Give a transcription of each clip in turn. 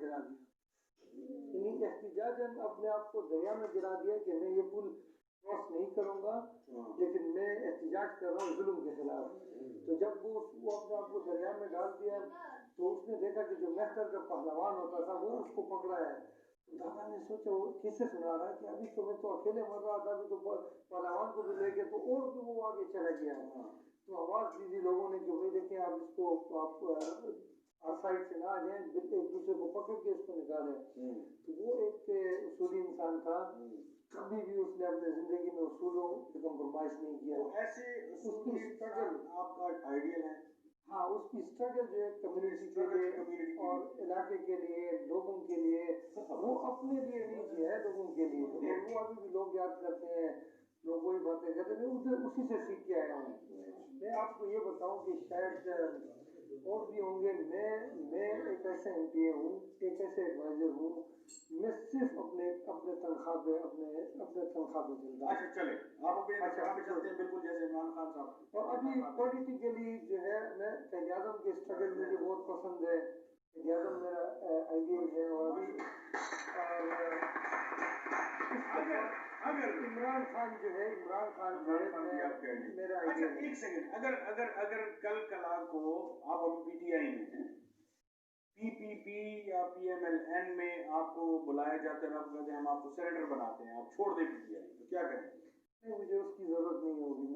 گرا دیا. یعنی احتجاجاً اپنے آپ کو دریا میں گرا دیا کہ میں یہ پل کراس نہیں کروں گا لیکن میں احتجاج کر رہا ہوں ظلم کے خلاف. تو جب وہ اپنے آپ کو دریا میں ڈال دیا تو اس نے دیکھا کہ جو مہتر کا پہلوان ہوتا تھا وہ اس کو پکڑا ہے. دادا نے سوچا وہ کس سے سنا رہا ہے کہ ابھی تو میں تو اکیلے مر رہا تھا, ابھی تو پہلوان کو بھی لے کے تو اور بھی وہ آگے چلا گیا. تو آواز دی تھی لوگوں نے کہ بھائی دیکھیں آپ اس کو آپ سائڈ سے نہ آ جائیں, ایک دوسرے کو پکڑ کے اس کو نکالیں. تو وہ ایک اصولی انسان تھا, کبھی بھی اس نے اپنے زندگی میں اصولوں سے کمپرومائز نہیں کیا. ایسے اس کی اسٹرگل آپ کا آئیڈیل ہے. ہاں, اس کی اسٹرگل جو ہے کمیونٹی کے لیے اور علاقے کے لیے, لوگوں کے لیے, وہ اپنے لیے نہیں کیا ہے, لوگوں کے لیے. وہ ابھی بھی لوگ یاد کرتے ہیں, لوگ وہی باتیں کرتے ہیں, میں اسی سے سیکھ کے آیا ہوں. میں آپ کو یہ بتاؤں کہ شاید اور بھی ہوں گے, میں ایک ایسے ایم پی اے ہوں, ایک ایسے ایڈوائزر ہوں, میں صرف اپنے تنخواہ پہ چلتا ہوں. اچھا چلے آپ اپنے تنخواہ پہ چلتے ہیں بالکل جیسے عمران خان صاحب. اور ابھی پولیٹیکلی جو ہے میں قائد اعظم کے اسٹرگل مجھے بہت پسند ہے. قائد اعظم میرا آئیڈیل ہے. اور ابھی عمران خان جو ہے میرا آئیڈیل. ایک سیکنڈ, اگر کل کو آپ ابھی پی ٹی آئی میں ہیں, پی پی پی یا پی ایم ایل این میں آپ کو بلایا جاتا ہے, آپ کہتے ہیں ہم آپ کو سینیٹر بناتے ہیں, آپ چھوڑ دیں پی ٹی آئی, تو کیا کریں؟ نہیں, مجھے اس کی ضرورت نہیں ہوگی.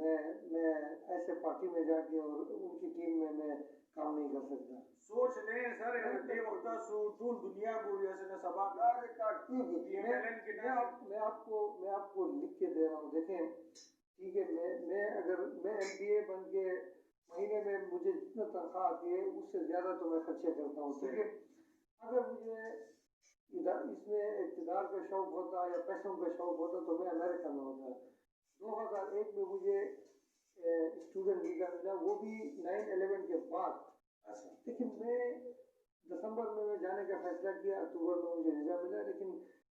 میں ایسے پارٹی میں جا کے اور ان کی ٹیم میں کام نہیں کر سکتا. سوچ لیں سر, بے وقتہ سو دنیا کو جیسے نہ سبا میں آپ کو لکھ کے دے رہا ہوں. دیکھیں ٹھیک ہے, میں ایم پی اے بن کے مہینے میں مجھے جتنا تنخواہ آتی ہے اس سے زیادہ تو میں خرچے کرتا ہوں. ٹھیک ہے, اگر مجھے اس میں اقتدار کا شوق ہوتا یا پیسوں کا شوق ہوتا تو میں امریکہ میں ہوتا. 2001 میں مجھے اسٹوڈنٹ ویزا ملا, وہ بھی 9/11 کے بعد. لیکن میں دسمبر میں جانے کا فیصلہ کیا, اکتوبر میں مجھے ویزا ملا. لیکن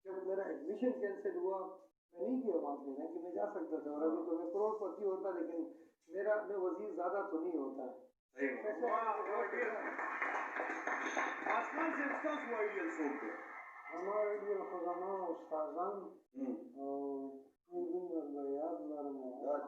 جب میرا ایڈمیشن کینسل ہوا, میں نہیں کیا وہاں پہ, کہ میں جا سکتا تھا, اور ابھی تو میں کروڑ پتی ہوتا, لیکن میں وزیر زیادہ تو نہیں ہوتا. آسمان سے اس کا آئیڈیل سوچ ہے ہمارے لیے خزانہ استاذان اور یاد